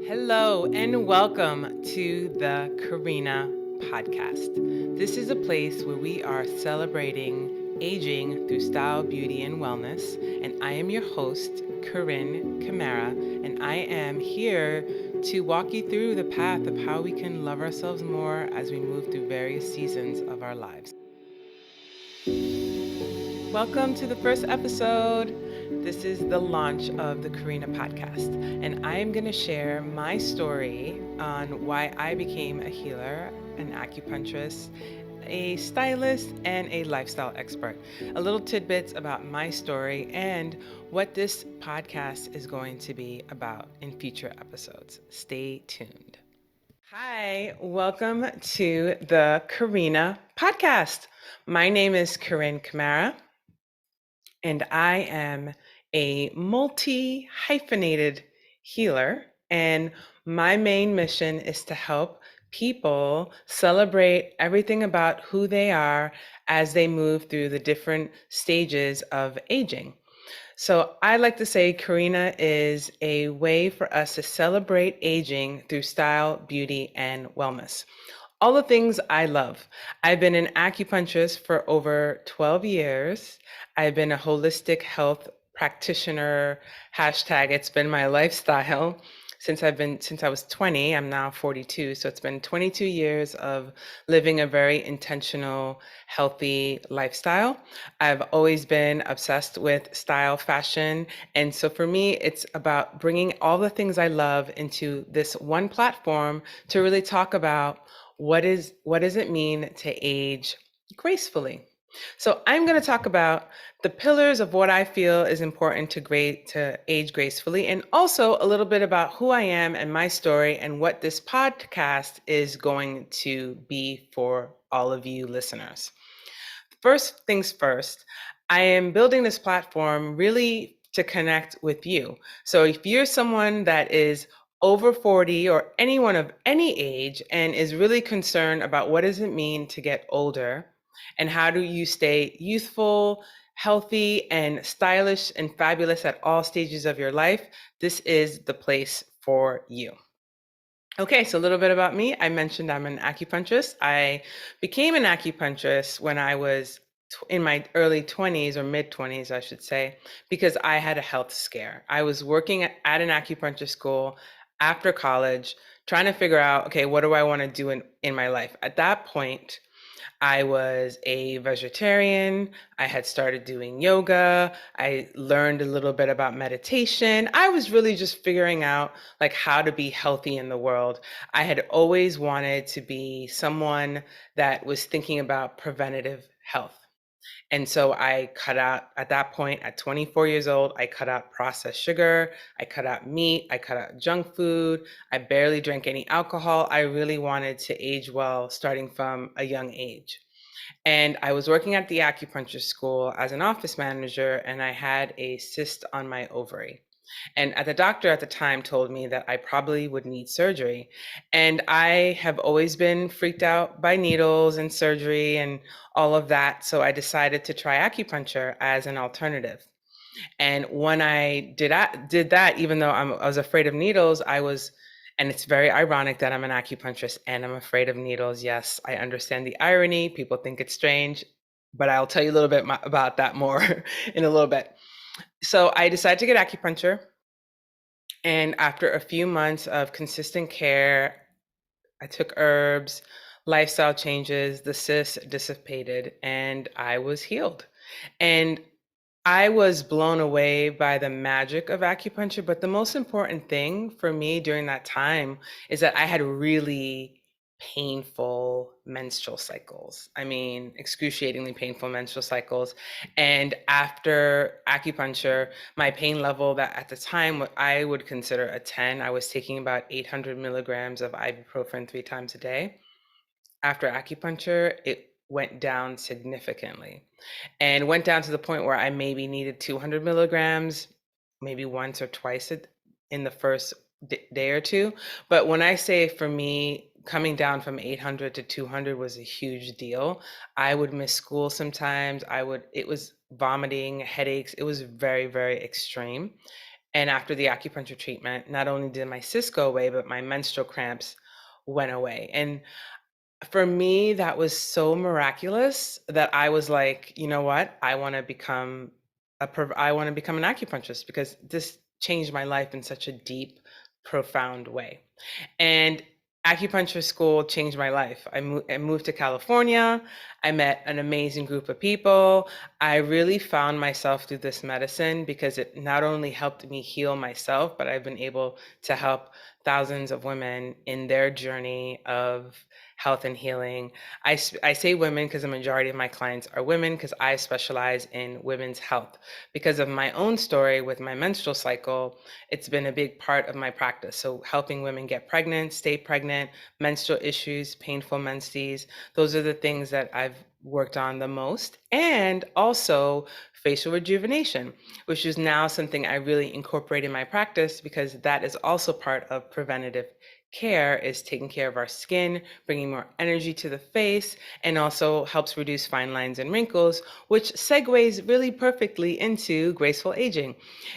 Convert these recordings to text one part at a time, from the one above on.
Hello and welcome to the CARRINNA Podcast. This is a place where we are celebrating aging through style, beauty, and wellness. And I am your host, Corinne Camara, and I am here to walk you through the path of how we can love ourselves more as we move through various seasons of our lives. Welcome to the first episode. This is the launch of the CARRINNA Podcast, and I am going to share my story on why I became a healer, an acupuncturist, a stylist, and a lifestyle expert. A little tidbits about my story and what this podcast is going to be about in future episodes. Stay tuned. Hi, welcome to the CARRINNA Podcast. My name is Corinne Camara, and I am a multi-hyphenated healer. And my main mission is to help people celebrate everything about who they are as they move through the different stages of aging. So I like to say CARRINNA is a way for us to celebrate aging through style, beauty, and wellness. All the things I love. I've been an acupuncturist for over 12 years. I've been a holistic health practitioner. Hashtag it's been my lifestyle since I was 20. I'm now 42. So it's been 22 years of living a very intentional, healthy lifestyle. I've always been obsessed with style, fashion. And so for me, it's about bringing all the things I love into this one platform to really talk about what does it mean to age gracefully? So I'm going to talk about the pillars of what I feel is important to age gracefully, and also a little bit about who I am and my story and what this podcast is going to be for all of you listeners. First things first, I am building this platform really to connect with you. So if you're someone that is over 40 or anyone of any age and is really concerned about what does it mean to get older and how do you stay youthful, healthy, and stylish and fabulous at all stages of your life, this is the place for you. Okay, so a little bit about me. I mentioned I'm an acupuncturist. I became an acupuncturist when I was in my early 20s or mid 20s, I should say, because I had a health scare. I was working at an acupuncture school after college, trying to figure out, okay, what do I want to do in my life? At that point, I was a vegetarian. I had started doing yoga. I learned a little bit about meditation. I was really just figuring out like how to be healthy in the world. I had always wanted to be someone that was thinking about preventative health. And so I cut out, at that point, at 24 years old, I cut out processed sugar, I cut out meat, I cut out junk food, I barely drank any alcohol. I really wanted to age well starting from a young age. And I was working at the acupuncture school as an office manager, and I had a cyst on my ovary. And the doctor at the time told me that I probably would need surgery. And I have always been freaked out by needles and surgery and all of that. So I decided to try acupuncture as an alternative. And when I did that, even though I was afraid of needles, and it's very ironic that I'm an acupuncturist and I'm afraid of needles. Yes, I understand the irony. People think it's strange, but I'll tell you a little bit about that more in a little bit. So I decided to get acupuncture. And after a few months of consistent care, I took herbs, lifestyle changes, the cyst dissipated, and I was healed. And I was blown away by the magic of acupuncture. But the most important thing for me during that time is that I had really painful menstrual cycles. I mean, excruciatingly painful menstrual cycles. And after acupuncture, my pain level that at the time I would consider a 10, I was taking about 800 milligrams of ibuprofen 3 times a day. After acupuncture, it went down significantly and went down to the point where I maybe needed 200 milligrams, maybe once or twice in the first day or two. But when I say for me, coming down from 800 to 200 was a huge deal. I would miss school sometimes. It was vomiting, headaches. It was very, very extreme. And after the acupuncture treatment, not only did my cyst go away, but my menstrual cramps went away. And for me, that was so miraculous that I was like, you know what? I want to become I want to become an acupuncturist because this changed my life in such a deep, profound way. And acupuncture school changed my life. I moved to California. I met an amazing group of people. I really found myself through this medicine because it not only helped me heal myself, but I've been able to help thousands of women in their journey of health and healing. I say women because the majority of my clients are women because I specialize in women's health. Because of my own story with my menstrual cycle, it's been a big part of my practice. So helping women get pregnant, stay pregnant, menstrual issues, painful menses, those are the things that I've worked on the most. And also facial rejuvenation, which is now something I really incorporate in my practice because that is also part of preventative care, is taking care of our skin, bringing more energy to the face, and also helps reduce fine lines and wrinkles, which segues really perfectly into graceful aging.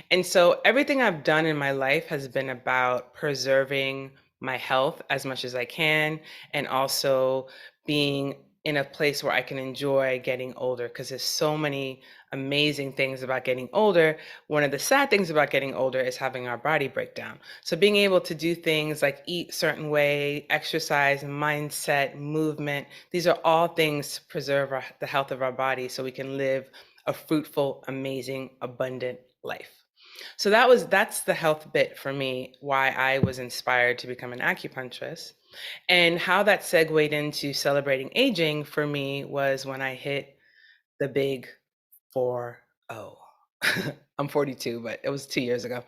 And so everything I've done in my life has been about preserving my health as much as I can, and also being in a place where I can enjoy getting older because there's so many amazing things about getting older. One of the sad things about getting older is having our body break down. So being able to do things like eat a certain way, exercise, mindset, movement, these are all things to preserve the health of our body so we can live a fruitful, amazing, abundant life. So that's the health bit for me, why I was inspired to become an acupuncturist. And how that segued into celebrating aging for me was when I hit the big 4-0. I'm 42, but it was 2 years ago.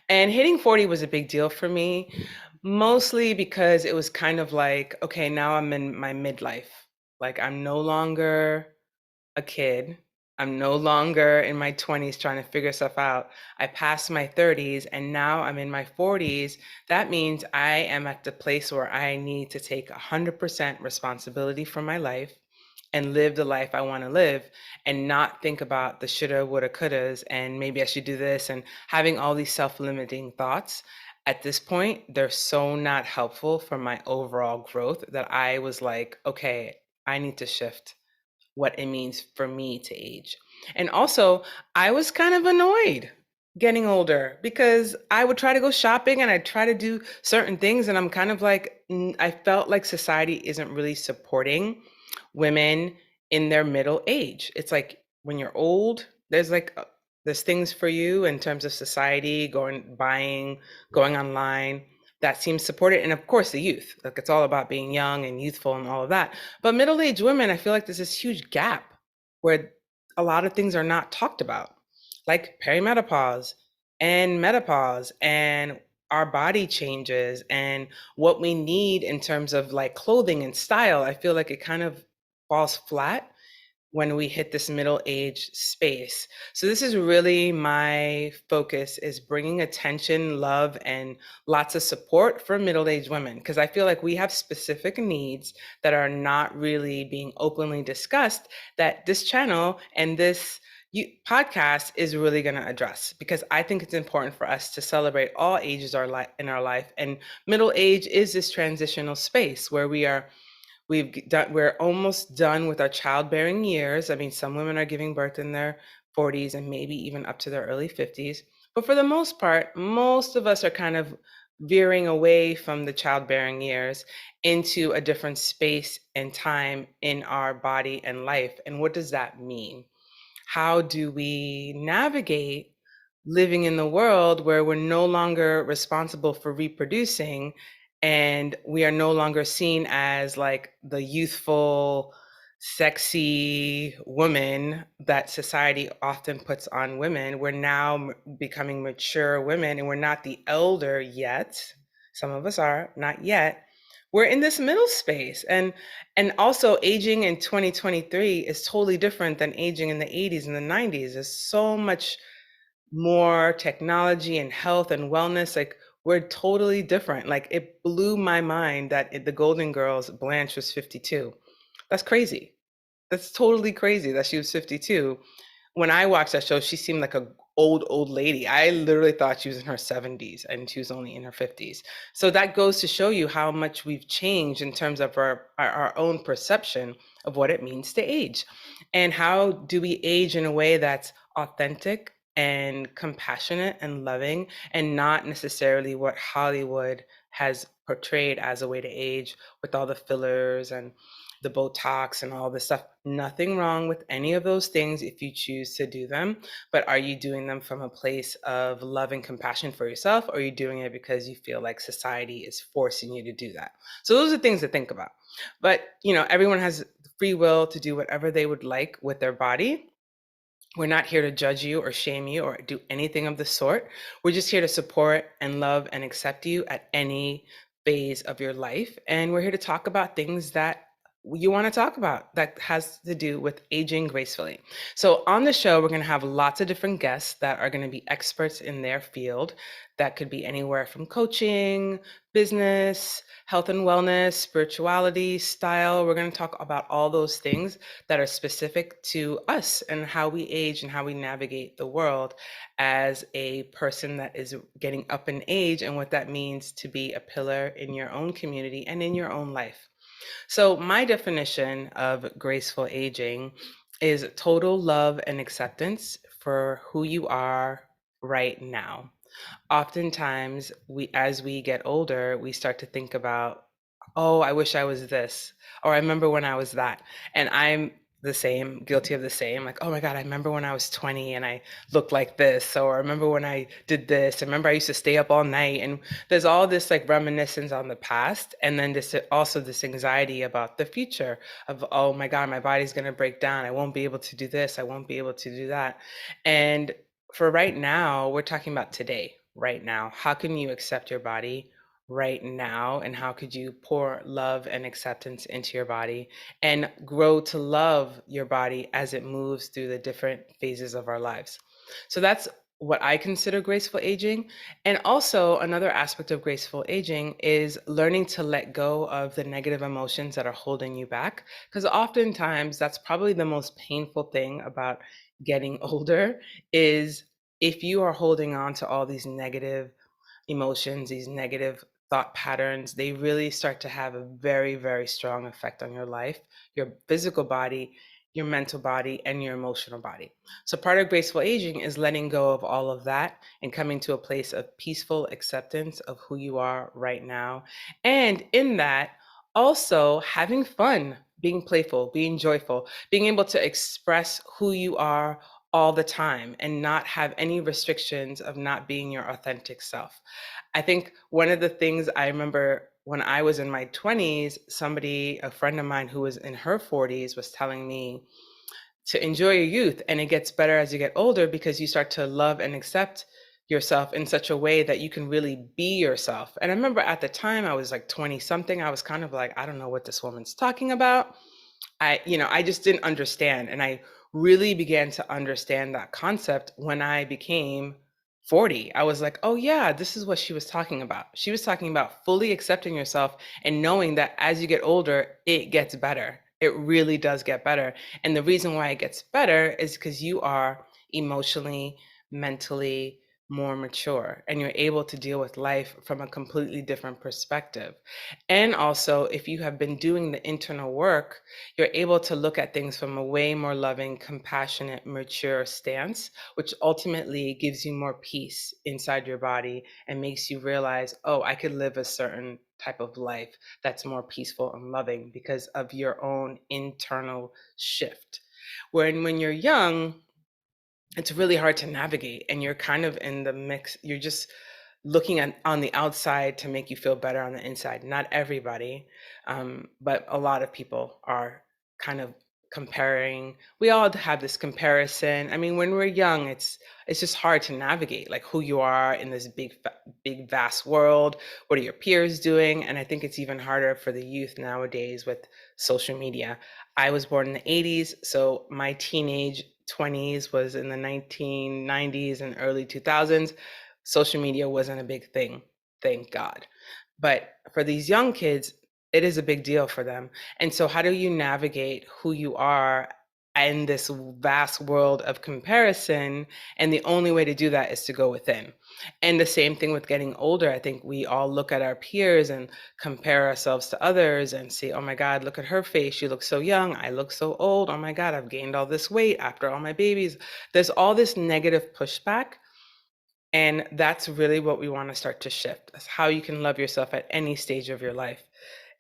And hitting 40 was a big deal for me, mostly because it was kind of like, okay, now I'm in my midlife. Like I'm no longer a kid. I'm no longer in my 20s trying to figure stuff out. I passed my 30s and now I'm in my 40s. That means I am at the place where I need to take 100% responsibility for my life and live the life I want to live and not think about the shoulda, woulda, couldas, and maybe I should do this and having all these self-limiting thoughts. At this point, they're so not helpful for my overall growth that I was like, okay, I need to shift what it means for me to age. And also, I was kind of annoyed getting older because I would try to go shopping and I'd try to do certain things. And I'm kind of like, I felt like society isn't really supporting women in their middle age. It's like when you're old, there's things for you in terms of society, buying, going online that seems supported. And of course, the youth, like it's all about being young and youthful and all of that. But middle-aged women, I feel like there's this huge gap where a lot of things are not talked about, like perimenopause and menopause and our body changes and what we need in terms of like clothing and style. I feel like it kind of falls flat when we hit this middle age space. So this is really my focus, is bringing attention, love, and lots of support for middle-aged women, because I feel like we have specific needs that are not really being openly discussed that this channel and this podcast is really going to address, because I think it's important for us to celebrate all ages in our life. And middle age is this transitional space where we're almost done with our childbearing years. I mean, some women are giving birth in their 40s and maybe even up to their early 50s. But for the most part, most of us are kind of veering away from the childbearing years into a different space and time in our body and life. And what does that mean? How do we navigate living in the world where we're no longer responsible for reproducing and we are no longer seen as like the youthful, sexy woman that society often puts on women? We're now becoming mature women and we're not the elder yet. Some of us are not yet. We're in this middle space. And also aging in 2023 is totally different than aging in the 80s and the 90s. There's so much more technology and health and wellness. Like we're totally different. Like it blew my mind that the Golden Girls, Blanche was 52. That's crazy. That's totally crazy that she was 52. When I watched that show, she seemed like a old lady. I literally thought she was in her 70s and she was only in her 50s. So that goes to show you how much we've changed in terms of our own perception of what it means to age. And how do we age in a way that's authentic and compassionate and loving, and not necessarily what Hollywood has portrayed as a way to age, with all the fillers and the Botox and all this stuff. Nothing wrong with any of those things if you choose to do them, but are you doing them from a place of love and compassion for yourself, or are you doing it because you feel like society is forcing you to do that? So those are things to think about. But, everyone has free will to do whatever they would like with their body. We're not here to judge you or shame you or do anything of the sort. We're just here to support and love and accept you at any phase of your life. And we're here to talk about things that you want to talk about that has to do with aging gracefully. So on the show, we're going to have lots of different guests that are going to be experts in their field. That could be anywhere from coaching, business, health and wellness, spirituality, style. We're going to talk about all those things that are specific to us and how we age and how we navigate the world as a person that is getting up in age, and what that means to be a pillar in your own community and in your own life. So my definition of graceful aging is total love and acceptance for who you are right now. Oftentimes, as we get older, we start to think about, oh, I wish I was this, or I remember when I was that. And I'm the same, guilty of the same. Like, oh my God, I remember when I was 20 and I looked like this, or I remember when I did this. I remember I used to stay up all night. And there's all this like reminiscence on the past. And then this anxiety about the future of, oh my God, my body's going to break down. I won't be able to do this. I won't be able to do that. And for right now, we're talking about today, right now. How can you accept your body right now? And how could you pour love and acceptance into your body and grow to love your body as it moves through the different phases of our lives? So that's what I consider graceful aging. And also, another aspect of graceful aging is learning to let go of the negative emotions that are holding you back. Because oftentimes, that's probably the most painful thing about getting older, is if you are holding on to all these negative emotions, these negative thought patterns, they really start to have a very, very strong effect on your life, your physical body, your mental body, and your emotional body. So part of graceful aging is letting go of all of that and coming to a place of peaceful acceptance of who you are right now. And in that, also having fun, being playful, being joyful, being able to express who you are all the time and not have any restrictions of not being your authentic self. I think one of the things I remember when I was in my 20s, a friend of mine who was in her 40s, was telling me to enjoy your youth, and it gets better as you get older because you start to love and accept yourself in such a way that you can really be yourself. And I remember at the time I was like 20 something, I was kind of like, I don't know what this woman's talking about. I just didn't understand. And I really began to understand that concept when I became 40. I was like, oh yeah, this is what she was talking about. She was talking about fully accepting yourself and knowing that as you get older, it gets better. It really does get better. And the reason why it gets better is because you are emotionally, mentally more mature, and you're able to deal with life from a completely different perspective. And also, if you have been doing the internal work, you're able to look at things from a way more loving, compassionate, mature stance, which ultimately gives you more peace inside your body and makes you realize, oh, I could live a certain type of life that's more peaceful and loving because of your own internal shift. When you're young, it's really hard to navigate, and you're kind of in the mix. You're just looking at on the outside to make you feel better on the inside. Not everybody, but a lot of people are kind of comparing. We all have this comparison. I mean, when we're young, it's just hard to navigate like who you are in this big vast world. What are your peers doing? And I think it's even harder for the youth nowadays with social media. I was born in the 80s, so my teenage 20s was in the 1990s and early 2000s. Social media wasn't a big thing, thank God. But for these young kids, it is a big deal for them. And so how do you navigate who you are in this vast world of comparison. And the only way to do that is to go within. And the same thing with getting older. I think we all look at our peers and compare ourselves to others and say, oh my God, look at her face. She looks so young. I look so old. Oh my God, I've gained all this weight after all my babies. There's all this negative pushback. And that's really what we want to start to shift. That's how you can love yourself at any stage of your life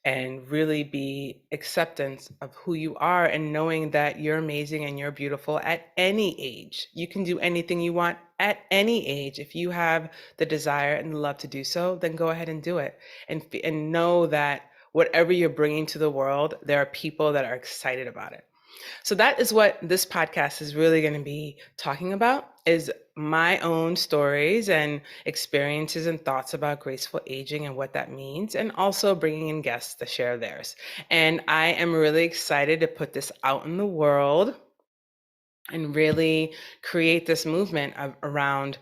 and really be acceptance of who you are and knowing that you're amazing and you're beautiful at any age. You can do anything you want at any age. If you have the desire and the love to do so, then go ahead and do it. And know that whatever you're bringing to the world, there are people that are excited about it. So that is what this podcast is really going to be talking about, is my own stories and experiences and thoughts about graceful aging and what that means, and also bringing in guests to share theirs. And I am really excited to put this out in the world and really create this movement around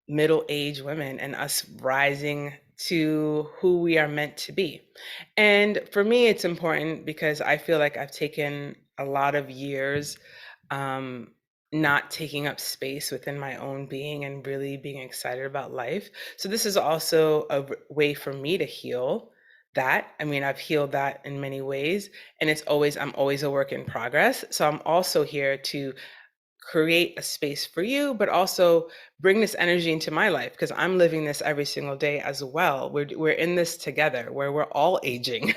middle-aged women and us rising to who we are meant to be. And for me, it's important because I feel like I've taken a lot of years not taking up space within my own being and really being excited about life. So this is also a way for me to heal that. I mean, I've healed that in many ways, and I'm always a work in progress. So I'm also here to create a space for you, but also bring this energy into my life because I'm living this every single day as well. We're in this together where we're all aging.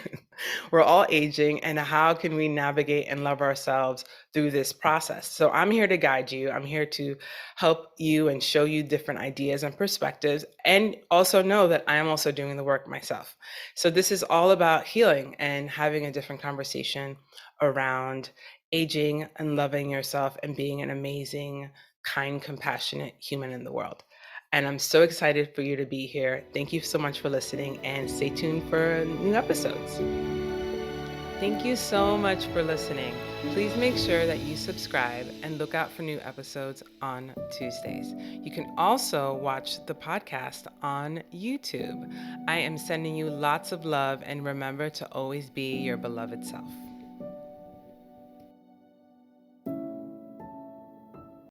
We're all aging, and how can we navigate and love ourselves through this process? So I'm here to guide you. I'm here to help you and show you different ideas and perspectives, and also know that I am also doing the work myself. So this is all about healing and having a different conversation around aging and loving yourself and being an amazing, kind, compassionate human in the world. And I'm so excited for you to be here. Thank you so much for listening, and stay tuned for new episodes. Thank you so much for listening. Please make sure that you subscribe and look out for new episodes on Tuesdays. You can also watch the podcast on YouTube. I am sending you lots of love, and remember to always be your beloved self.